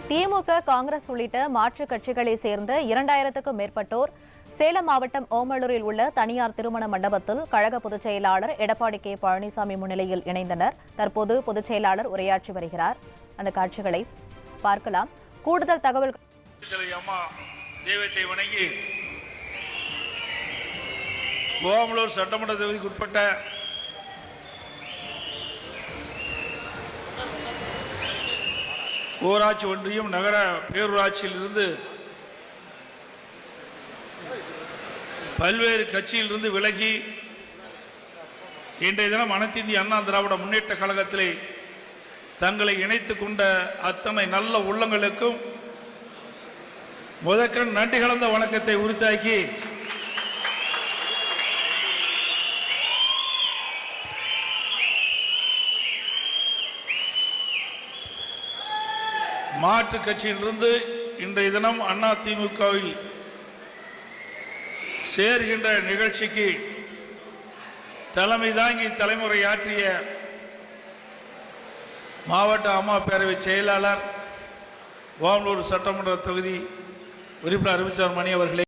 திமுக, காங்கிரஸ் உள்ளிட்ட மாற்றுக் கட்சிகளை சேர்ந்த 2000க்கும் மேற்பட்டோர் சேலம் மாவட்டம் ஓமலூரில் உள்ள தனியார் திருமண மண்டபத்தில் கழக பொதுச் செயலாளர் எடப்பாடி கே பழனிசாமி முன்னிலையில் இணைந்தனர். தற்போது பொதுச் செயலாளர் உரையாற்றி வருகிறார். அந்த காட்சிகளை பார்க்கலாம். கூடுதல் தகவல் தெய்வத்தை வணங்கி ஓமலூர் சட்டமன்ற தொகுதிக்குட்பட்ட ஊராட்சி ஒன்றியம் நகர பேரூராட்சியிலிருந்து பல்வேறு கட்சியிலிருந்து விலகி இன்றைய தினம் அனைத்து இந்திய அண்ணா திராவிட முன்னேற்ற கழகத்திலே தங்களை இணைத்துக் கொண்ட அத்தனை நல்ல உள்ளங்களுக்கும் முதற்கண் நன்றி கலந்த வணக்கத்தை உரித்தாக்கி மாற்றுக் கட்சியிலிருந்து இன்றைய தினம் அதிமுகவில் சேர்கின்ற நிகழ்ச்சிக்கு தலைமை தாங்கி தலைமுறையாற்றிய மாவட்ட அம்மா பேரவை செயலாளர் ஓமலூர் சட்டமன்ற தொகுதி உறுப்பினர் அறிவிச்சார் மணி அவர்களே,